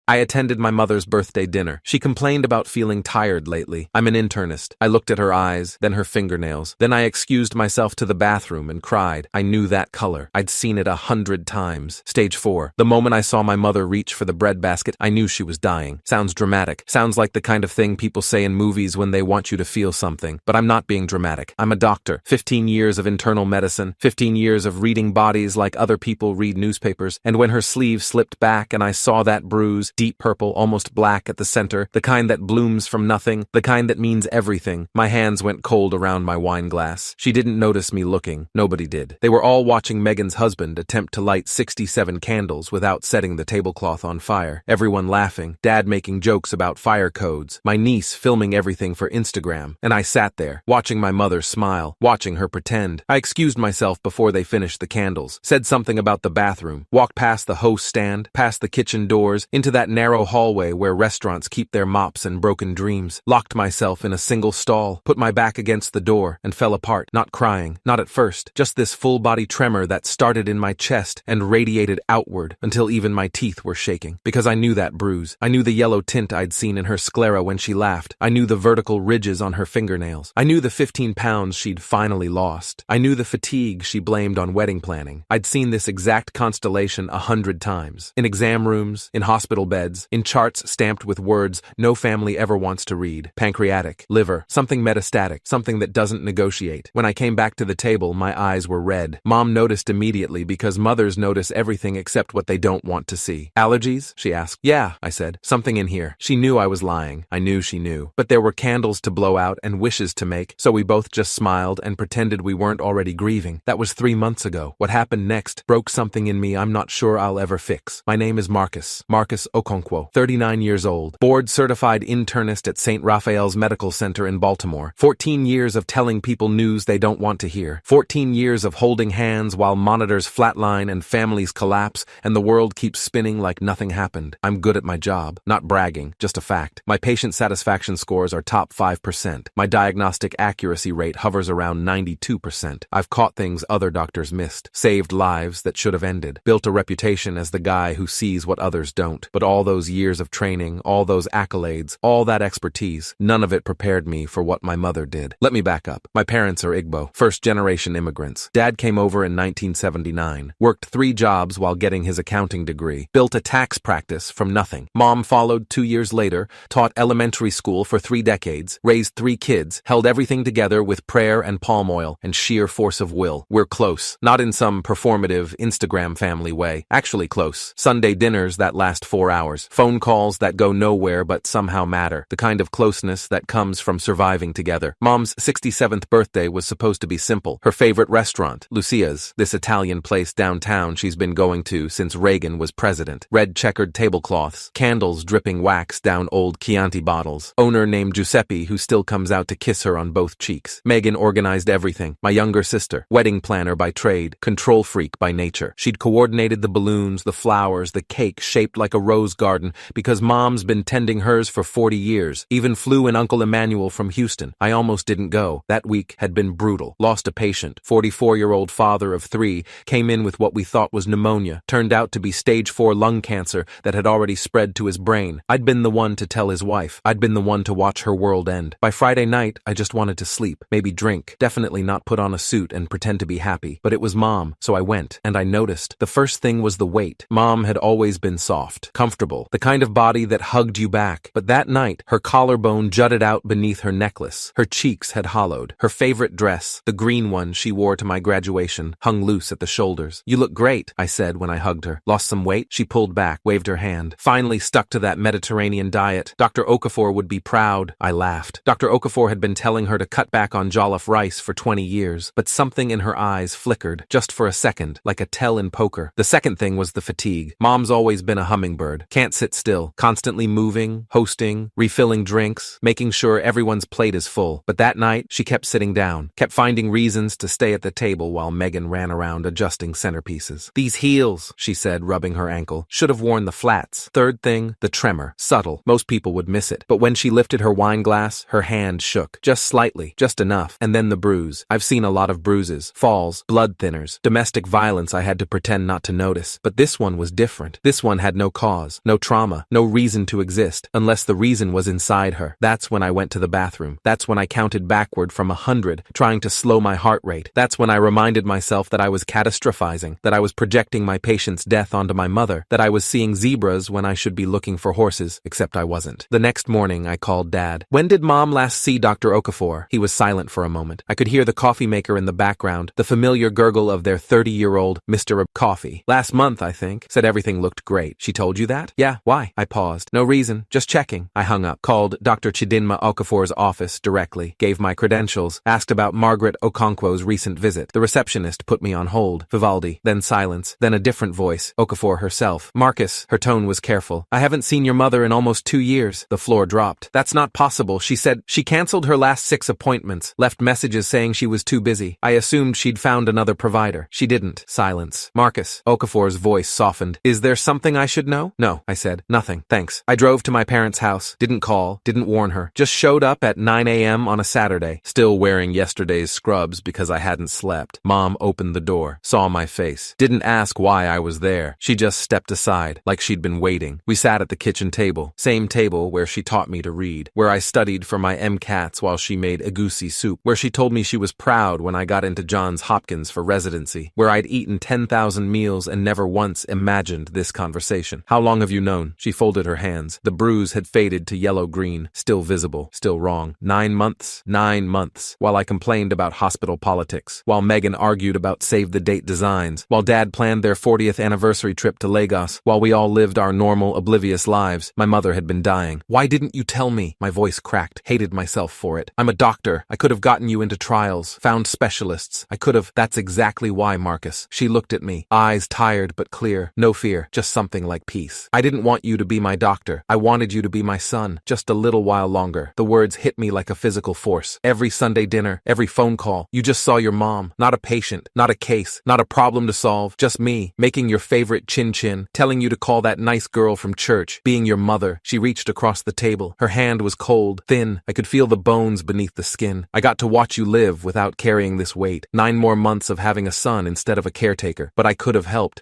I attended my mother's birthday dinner. She complained about feeling tired lately. I'm an internist. I looked at her eyes, then her fingernails. Then I excused myself to the bathroom and cried. I knew that color. I'd seen it 100 times. Stage 4. The moment I saw my mother reach for the breadbasket, I knew she was dying. Sounds dramatic. Sounds like the kind of thing people say in movies when they want you to feel something. But I'm not being dramatic. I'm a doctor. 15 years of internal medicine. 15 years of reading bodies like other people read newspapers. And when her sleeve slipped back and I saw that bruise, deep purple, almost black at the center, the kind that blooms from nothing, the kind that means everything, my hands went cold around my wine glass. She didn't notice me looking. Nobody did. They were all watching Megan's husband attempt to light 67 candles without setting the tablecloth on fire. Everyone laughing, Dad making jokes about fire codes, my niece filming everything for Instagram, and I sat there, watching my mother smile, watching her pretend. I excused myself before they finished the candles, said something about the bathroom, walked past the host stand, past the kitchen doors, into that narrow hallway where restaurants keep their mops and broken dreams, locked myself in a single stall, put my back against the door, and fell apart, not crying, not at first, just this full-body tremor that started in my chest and radiated outward until even my teeth were shaking. Because I knew that bruise. I knew the yellow tint I'd seen in her sclera when she laughed. I knew the vertical ridges on her fingernails. I knew the 15 pounds she'd finally lost. I knew the fatigue she blamed on wedding planning. I'd seen this exact constellation 100 times. In exam rooms, in hospital beds, in charts stamped with words no family ever wants to read. Pancreatic, liver, something metastatic, something that doesn't negotiate. When I came back to the table, my eyes were red. Mom noticed immediately because mothers notice everything except what they don't want to see. Allergies? She asked. Yeah, I said. Something in here. She knew I was lying. I knew she knew. But there were candles to blow out and wishes to make, so we both just smiled and pretended we weren't already grieving. That was 3 months ago. What happened next broke something in me I'm not sure I'll ever fix. My name is Marcus Okonkwo, 39 years old, board-certified internist at St. Raphael's Medical Center in Baltimore. 14 years of telling people news they don't want to hear. 14 years of holding hands while monitors flatline and families collapse and the world keeps spinning like nothing happened. I'm good at my job. Not bragging, just a fact. My patient satisfaction scores are top 5%. My diagnostic accuracy rate hovers around 92%. I've caught things other doctors missed. Saved lives that should have ended. Built a reputation as the guy who sees what others don't. But all those years of training, all those accolades, all that expertise, none of it prepared me for what my mother did. Let me back up. My parents are Igbo, first-generation immigrants. Dad came over in 1979, worked 3 jobs while getting his accounting degree, built a tax practice from nothing. Mom followed 2 years later, taught elementary school for 3 decades, raised 3 kids, held everything together with prayer and palm oil and sheer force of will. We're close, not in some performative Instagram family way, actually close. Sunday dinners that last 4 hours, phone calls that go nowhere but somehow matter, the kind of closeness that comes from surviving together. Mom's 67th birthday was supposed to be simple. Her favorite restaurant, Lucia's, this Italian place downtown she's been going to since Reagan was president. Red checkered tablecloths, candles dripping wax down old Chianti bottles. Owner named Giuseppe who still comes out to kiss her on both cheeks. Megan organized everything. My younger sister, wedding planner by trade, control freak by nature. She'd coordinated the balloons, the flowers, the cake shaped like a rose garden because Mom's been tending hers for 40 years. Even flew in Uncle Emmanuel from Houston. I almost didn't go. That week had been brutal. Lost a patient. 44-year-old father of 3 came in with what we thought was pneumonia. Turned out to be stage 4 lung cancer that had already spread to his brain. I'd been the one to tell his wife. I'd been the one to watch her world end. By Friday night, I just wanted to sleep. Maybe drink. Definitely not put on a suit and pretend to be happy. But it was Mom, so I went. And I noticed. The first thing was the weight. Mom had always been soft, comfortable, the kind of body that hugged you back. But that night, her collarbone jutted out beneath her necklace. Her cheeks had hollowed. Her favorite dress, the green one she wore to my graduation, hung loose at the shoulders. You look great, I said when I hugged her. Lost some weight? She pulled back, waved her hand. Finally stuck to that Mediterranean diet. Dr. Okafor would be proud. I laughed. Dr. Okafor had been telling her to cut back on jollof rice for 20 years, but something in her eyes flickered, just for a second, like a tell in poker. The second thing was the fatigue. Mom's always been a hummingbird. Can't sit still. Constantly moving, hosting, refilling drinks, making sure everyone's plate is full. But that night, she kept sitting down, kept finding reasons to stay at the table while Megan ran around adjusting centerpieces. These heels, she said, rubbing her ankle, should have worn the flats. Third thing, the tremor. Subtle. Most people would miss it. But when she lifted her wine glass, her hand shook. Just slightly. Just enough. And then the bruise. I've seen a lot of bruises. Falls. Blood thinners. Domestic violence I had to pretend not to notice. But this one was different. This one had no cause. cause, no trauma, no reason to exist, unless the reason was inside her. That's when I went to the bathroom. That's when I counted backward from 100, trying to slow my heart rate. That's when I reminded myself that I was catastrophizing, that I was projecting my patient's death onto my mother, that I was seeing zebras when I should be looking for horses, except I wasn't. The next morning, I called Dad. When did Mom last see Dr. Okafor? He was silent for a moment. I could hear the coffee maker in the background, the familiar gurgle of their 30-year-old Mr. Coffee. Last month, I think. Said everything looked great. She told you that? Yeah, why? I paused. No reason. Just checking. I hung up. Called Dr. Chidinma Okafor's office directly. Gave my credentials. Asked about Margaret Okonkwo's recent visit. The receptionist put me on hold. Vivaldi. Then silence. Then a different voice. Okafor herself. Marcus. Her tone was careful. I haven't seen your mother in almost 2 years. The floor dropped. That's not possible. She said she canceled her last 6 appointments. Left messages saying she was too busy. I assumed she'd found another provider. She didn't. Silence. Marcus. Okafor's voice softened. Is there something I should know? No, I said. Nothing. Thanks. I drove to my parents' house. Didn't call. Didn't warn her. Just showed up at 9 a.m. on a Saturday. Still wearing yesterday's scrubs because I hadn't slept. Mom opened the door. Saw my face. Didn't ask why I was there. She just stepped aside, like she'd been waiting. We sat at the kitchen table. Same table where she taught me to read. Where I studied for my MCATs while she made egusi soup. Where she told me she was proud when I got into Johns Hopkins for residency. Where I'd eaten 10,000 meals and never once imagined this conversation. How long have you known? She folded her hands. The bruise had faded to yellow-green, still visible, still wrong. 9 months? 9 months. While I complained about hospital politics. While Megan argued about save-the-date designs. While Dad planned their 40th anniversary trip to Lagos. While we all lived our normal, oblivious lives. My mother had been dying. Why didn't you tell me? My voice cracked. Hated myself for it. I'm a doctor. I could have gotten you into trials. Found specialists. I could have. That's exactly why, Marcus. She looked at me. Eyes tired but clear. No fear. Just something like peace. I didn't want you to be my doctor. I wanted you to be my son. Just a little while longer. The words hit me like a physical force. Every Sunday dinner, every phone call, you just saw your mom. Not a patient, not a case, not a problem to solve. Just me, making your favorite chin-chin, telling you to call that nice girl from church, being your mother. She reached across the table. Her hand was cold, thin. I could feel the bones beneath the skin. I got to watch you live without carrying this weight. 9 more months of having a son instead of a caretaker. But I could have helped.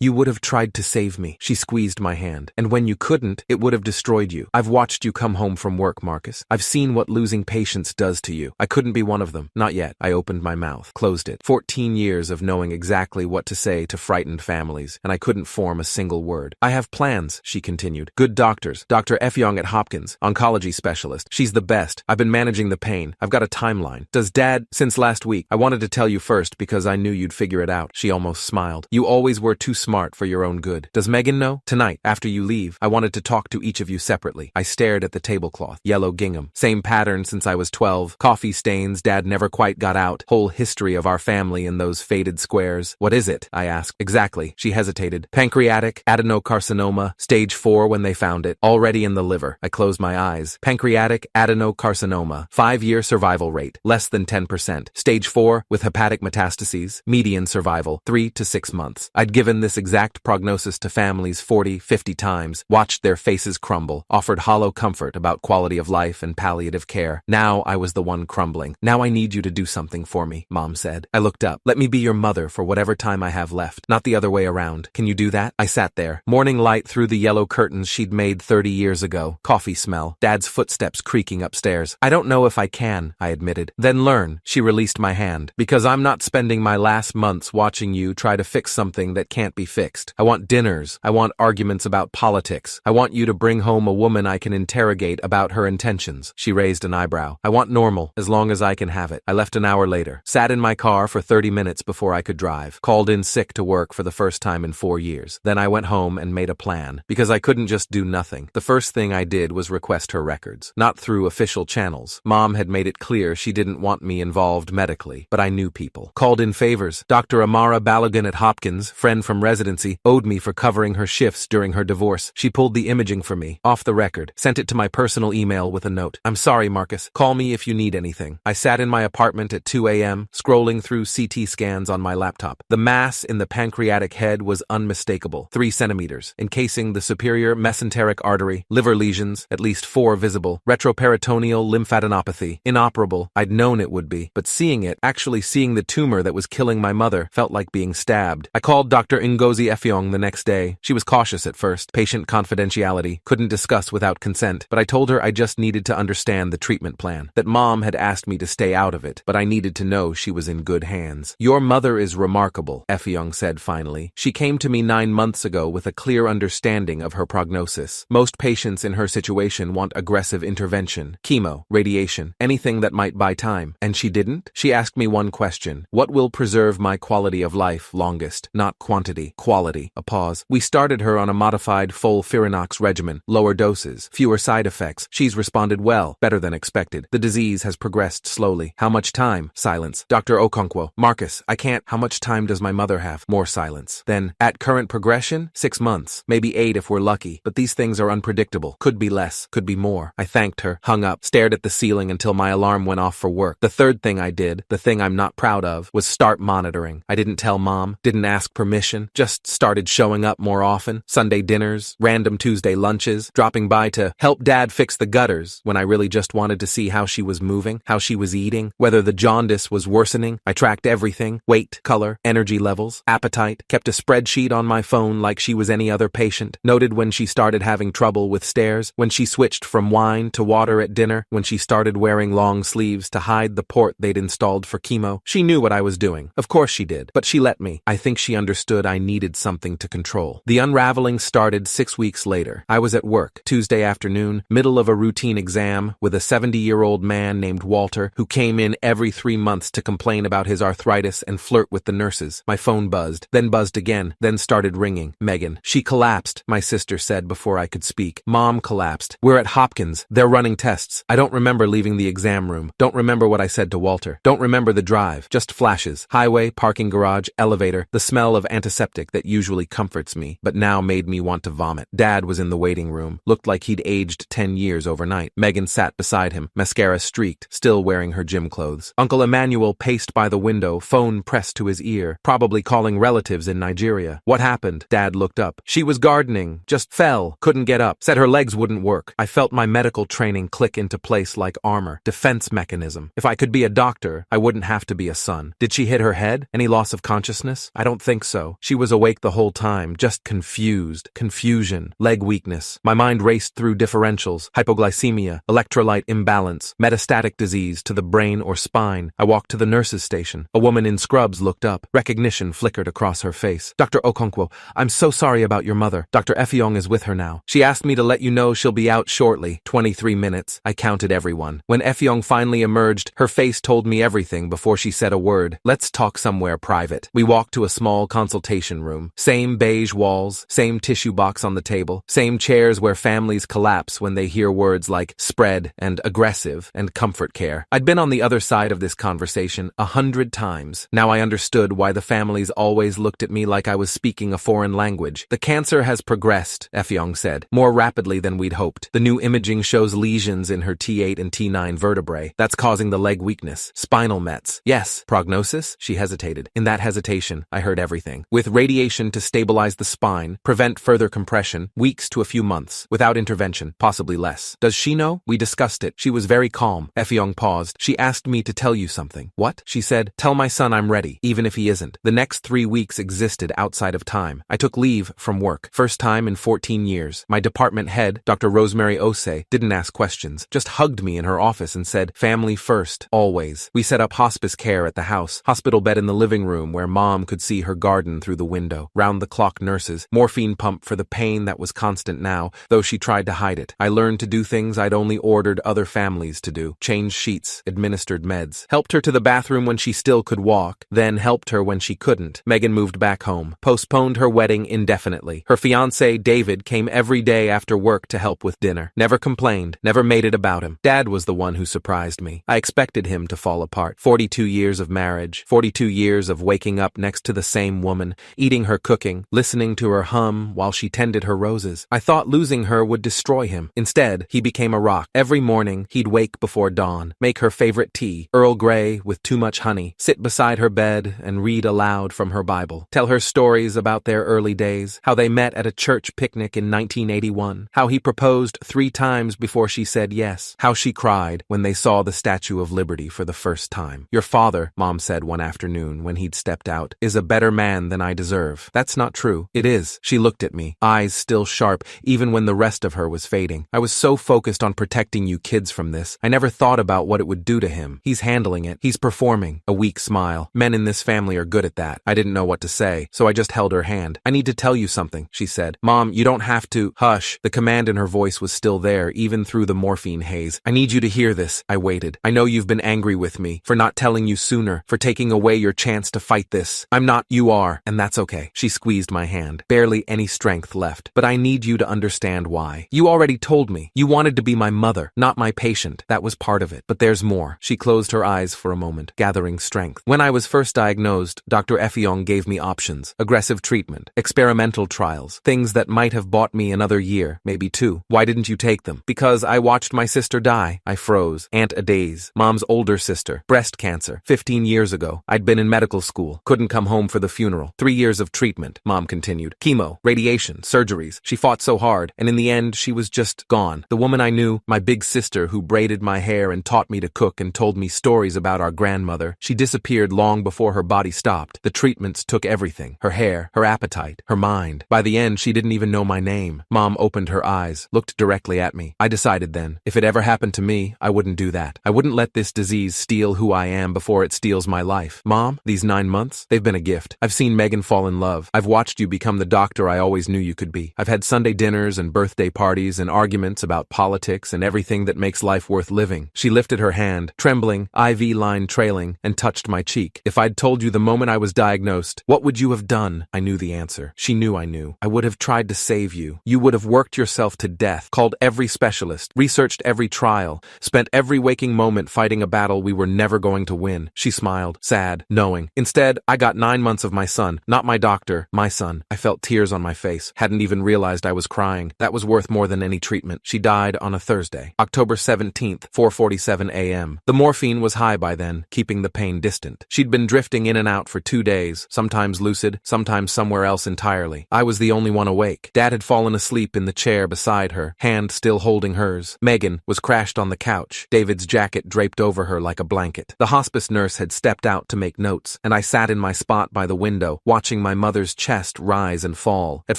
You would have tried to save me. She squeezed my hand. And when you couldn't, it would have destroyed you. I've watched you come home from work, Marcus. I've seen what losing patients does to you. I couldn't be one of them. Not yet. I opened my mouth, closed it. 14 years of knowing exactly what to say to frightened families, and I couldn't form a single word. I have plans, she continued. Good doctors. Dr. Efyong at Hopkins, oncology specialist. She's the best. I've been managing the pain. I've got a timeline. Does Dad, since last week, I wanted to tell you first because I knew you'd figure it out. She almost smiled. You always were too smart for your own good. Does Megan know? Tonight, after you leave, I wanted to talk to each of you separately. I stared at the tablecloth. Yellow gingham. Same pattern since I was 12. Coffee stains Dad never quite got out. Whole history of our family in those faded squares. What is it? I asked. Exactly. She hesitated. Pancreatic adenocarcinoma, stage 4 when they found it. Already in the liver. I closed my eyes. Pancreatic adenocarcinoma. 5-year survival rate. Less than 10%. Stage 4 with hepatic metastases. Median survival. 3 to 6 months. I'd given this exact prognosis to families 40, 50 times. Watched their faces crumble. Offered hollow comfort about quality of life and palliative care. Now I was the one crumbling. Now I need you to do something for me, Mom said. I looked up. Let me be your mother for whatever time I have left. Not the other way around. Can you do that? I sat there. Morning light through the yellow curtains she'd made 30 years ago. Coffee smell. Dad's footsteps creaking upstairs. I don't know if I can, I admitted. Then learn. She released my hand. Because I'm not spending my last months watching you try to fix something that can't be fixed. I want dinners. I want arguments about politics. I want you to bring home a woman I can interrogate about her intentions. She raised an eyebrow. I want normal, as long as I can have it. I left an hour later. Sat in my car for 30 minutes before I could drive. Called in sick to work for the first time in 4 years. Then I went home and made a plan. Because I couldn't just do nothing. The first thing I did was request her records. Not through official channels. Mom had made it clear she didn't want me involved medically. But I knew people. Called in favors. Dr. Amara Balogun at Hopkins, friend from residency, owed me for covering her shifts during her divorce. She pulled the imaging for me, off the record. Sent it to my personal email with a note. I'm sorry, Marcus. Call me if you need anything. I sat in my apartment at 2 a.m., scrolling through CT scans on my laptop. The mass in the pancreatic head was unmistakable. 3 centimeters, encasing the superior mesenteric artery, liver lesions, at least 4 visible, retroperitoneal lymphadenopathy, inoperable. I'd known it would be, but seeing it, actually seeing the tumor that was killing my mother, felt like being stabbed. I called Dr. Ngozi Efyong the next day. She was cautious nervous at first. Patient confidentiality, couldn't discuss without consent, but I told her I just needed to understand the treatment plan, that Mom had asked me to stay out of it, but I needed to know she was in good hands. Your mother is remarkable, Effiong said finally. She came to me 9 months ago with a clear understanding of her prognosis. Most patients in her situation want aggressive intervention, chemo, radiation, anything that might buy time. And she didn't? She asked me one question. What will preserve my quality of life longest? Not quantity, quality. A pause. We started her on a modified FOLFIRINOX regimen, lower doses, fewer side effects. She's responded well, better than expected. The disease has progressed slowly. How much time? Silence. Dr. Okonkwo. Marcus, I can't. How much time does my mother have? More silence. Then, at current progression, 6 months. Maybe 8 if we're lucky. But these things are unpredictable. Could be less. Could be more. I thanked her, hung up, stared at the ceiling until my alarm went off for work. The third thing I did, the thing I'm not proud of, was start monitoring. I didn't tell Mom, didn't ask permission, just started showing up more often. Sunday dinners, random Tuesday lunches, dropping by to help Dad fix the gutters when I really just wanted to see how she was moving, how she was eating, whether the jaundice was worsening. I tracked everything, weight, color, energy levels, appetite, kept a spreadsheet on my phone like she was any other patient, noted when she started having trouble with stairs, when she switched from wine to water at dinner, when she started wearing long sleeves to hide the port they'd installed for chemo. She knew what I was doing. Of course she did, but she let me. I think she understood I needed something to control. The unraveling started 6 weeks later. I was at work, Tuesday afternoon, middle of a routine exam, with a 70-year-old man named Walter who came in every 3 months to complain about his arthritis and flirt with the nurses. My phone buzzed, then buzzed again, then started ringing. Megan. She collapsed, my sister said before I could speak. Mom collapsed. We're at Hopkins. They're running tests. I don't remember leaving the exam room. Don't remember what I said to Walter. Don't remember the drive. Just flashes. Highway, parking garage, elevator, the smell of antiseptic that usually comforts me, but now made me want to vomit. Dad was in the waiting room. Looked like he'd aged 10 years overnight. Megan sat beside him, mascara streaked, still wearing her gym clothes. Uncle Emmanuel paced by the window, phone pressed to his ear, probably calling relatives in Nigeria. What happened? Dad looked up. She was gardening, just fell, couldn't get up, said her legs wouldn't work. I felt my medical training click into place like armor, defense mechanism. If I could be a doctor, I wouldn't have to be a son. Did she hit her head? Any loss of consciousness? I don't think so. She was awake the whole time, just confused. Confusion, leg weakness. My mind raced through differentials, hypoglycemia, electrolyte imbalance, metastatic disease to the brain or spine. I walked to the nurse's station. A woman in scrubs looked up. Recognition flickered across her face. Dr. Okonkwo, I'm so sorry about your mother. Dr. Effiong is with her now. She asked me to let you know she'll be out shortly. 23 minutes. I counted everyone. When Effiong finally emerged, her face told me everything before she said a word. Let's talk somewhere private. We walked to a small consultation room. Same beige walls, same tissue box on the table, same chairs where families collapse when they hear words like spread and aggressive and comfort care. I'd been on the other side of this conversation 100 times. Now I understood why the families always looked at me like I was speaking a foreign language. The cancer has progressed, Effiong said, more rapidly than we'd hoped. The new imaging shows lesions in her T8 and T9 vertebrae. That's causing the leg weakness. Spinal mets. Yes. Prognosis? She hesitated. In that hesitation, I heard everything. With radiation to stabilize the spine, prevent further compression, weeks to a few months. Without intervention, possibly less. Does she know? We discussed it. She was very calm. Effiong paused. She asked me to tell you something. What? She said, tell my son I'm ready, even if he isn't. The next 3 weeks existed outside of time. I took leave from work. First time in 14 years. My department head, Dr. Rosemary Osei, didn't ask questions. Just hugged me in her office and said, family first, always. We set up hospice care at the house. Hospital bed in the living room where Mom could see her garden through the window. Round-the-clock nurses. Morphine pump for the pain that was constant now, though she tried to hide it. I learned to do things I'd only ordered other families to do. Changed sheets, administered meds. Helped her to the bathroom when she still could walk, then helped her when she couldn't. Megan moved back home. Postponed her wedding indefinitely. Her fiancé, David, came every day after work to help with dinner. Never complained, never made it about him. Dad was the one who surprised me. I expected him to fall apart. 42 years of marriage, 42 years of waking up next to the same woman, eating her cooking, listening to her hum while she tended her roses. I thought losing her would destroy him. Instead, he became a rock. Every morning, he'd wake before dawn, make her favorite tea, Earl Grey with too much honey, sit beside her bed and read aloud from her Bible, tell her stories about their early days, how they met at a church picnic in 1981, how he proposed 3 times before she said yes, how she cried when they saw the Statue of Liberty for the first time. Your father, Mom said one afternoon when he'd stepped out, is a better man than I deserve. That's not true. It is. She looked looked at me, eyes still sharp, even when the rest of her was fading. I was so focused on protecting you kids from this, I never thought about what it would do to him. He's handling it. He's performing. A weak smile. Men in this family are good at that. I didn't know what to say, so I just held her hand. I need to tell you something, she said. Mom, you don't have to. Hush. The command in her voice was still there, even through the morphine haze. I need you to hear this. I waited. I know you've been angry with me for not telling you sooner, for taking away your chance to fight this. I'm not. You are, and that's okay. She squeezed my hand. Barely any strength left. But I need you to understand why. You already told me. You wanted to be my mother, not my patient. That was part of it. But there's more. She closed her eyes for a moment, gathering strength. When I was first diagnosed, Dr. Effiong gave me options. Aggressive treatment, experimental trials, things that might have bought me another year, maybe two. Why didn't you take them? Because I watched my sister die. I froze. Aunt Adaze, Mom's older sister, breast cancer, 15 years ago. I'd been in medical school, couldn't come home for the funeral. 3 years of treatment, Mom continued. Chemo, radiation, surgeries. She fought so hard, and in the end, she was just gone. The woman I knew, my big sister who braided my hair and taught me to cook and told me stories about our grandmother, she disappeared long before her body stopped. The treatments took everything. Her hair, her appetite, her mind. By the end, she didn't even know my name. Mom opened her eyes, looked directly at me. I decided then, if it ever happened to me, I wouldn't do that. I wouldn't let this disease steal who I am before it steals my life. Mom, these 9 months, they've been a gift. I've seen Megan fall in love. I've watched you become the doctor I always knew you could be. I've had Sunday dinners and birthday parties and arguments about politics and everything that makes life worth living. She lifted her hand, trembling, IV line trailing, and touched my cheek. If I'd told you the moment I was diagnosed, what would you have done? I knew the answer. She knew I knew. I would have tried to save you. You would have worked yourself to death, called every specialist, researched every trial, spent every waking moment fighting a battle we were never going to win. She smiled, sad, knowing. Instead, I got 9 months of my son, not my doctor, my son. I felt tears on my face, hadn't even realized I was crying. That was worth more than any treatment. She died on a Thursday, October 17th, 4:47 a.m. The morphine was high by then, keeping the pain distant. She'd been drifting in and out for 2 days, sometimes lucid, sometimes somewhere else entirely. I was the only one awake. Dad had fallen asleep in the chair beside her, hand still holding hers. Megan was crashed on the couch, David's jacket draped over her like a blanket. The hospice nurse had stepped out to make notes, and I sat in my spot by the window, watching my mother's chest rise and fall. At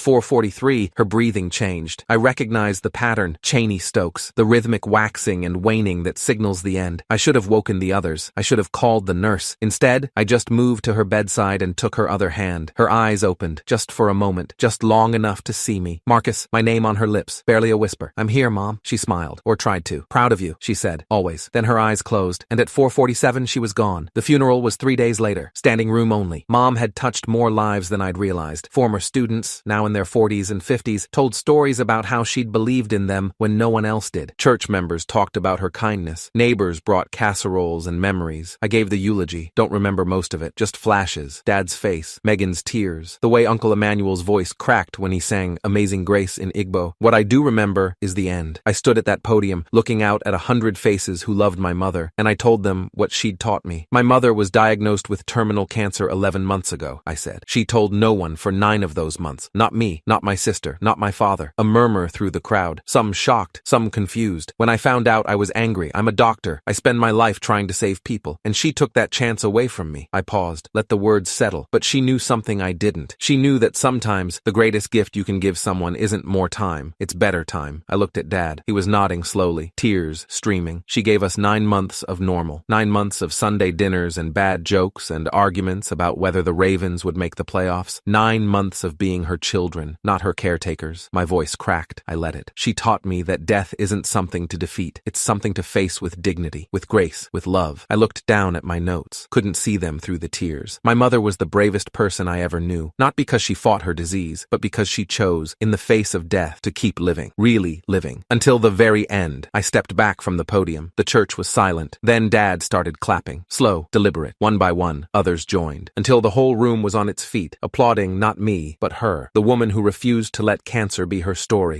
4:43, her breathing changed. I recognized the pattern, Cheney Stokes, the rhythmic waxing and waning that signals the end. I should have woken the others. I should have called the nurse. Instead, I just moved to her bedside and took her other hand. Her eyes opened, just for a moment, just long enough to see me. Marcus, my name on her lips, barely a whisper. I'm here, Mom. She smiled, or tried to. Proud of you, she said, always. Then her eyes closed, and at 4:47 she was gone. The funeral was 3 days later, standing room only. Mom had touched more lives than I'd realized. Former students, now in their 40s and 50s, told stories about how she'd believed in them when no one else did. Church members talked about her kindness. Neighbors brought casseroles and memories. I gave the eulogy. Don't remember most of it, just flashes. Dad's face, Megan's tears, the way Uncle Emmanuel's voice cracked when he sang Amazing Grace in Igbo. What I do remember is the end. I stood at that podium, looking out at 100 faces who loved my mother, and I told them what she'd taught me. My mother was diagnosed with terminal cancer 11 months ago, I said. She told no one for 9 of those months. Not me, not my sister, not my father. A murmur through the crowd, some shocked, some confused. When I found out, I was angry. I'm a doctor. I spend my life trying to save people, and she took that chance away from me. I paused, let the words settle, but she knew something I didn't. She knew that sometimes the greatest gift you can give someone isn't more time, it's better time. I looked at Dad. He was nodding slowly, tears streaming. She gave us 9 months of normal, 9 months of Sunday dinners and bad jokes and arguments about whether the Ravens would make the playoffs. 9 months of being her children, not her caretakers. My voice cracked. I let it. She taught me that death isn't something to defeat. It's something to face with dignity, with grace, with love. I looked down at my notes, couldn't see them through the tears. My mother was the bravest person I ever knew, not because she fought her disease, but because she chose, in the face of death, to keep living, really living, until the very end. I stepped back from the podium. The church was silent. Then Dad started clapping, slow, deliberate. One by one, others joined, until the whole room was on its feet, applauding not me, but her, the woman who refused to let cancer be her story.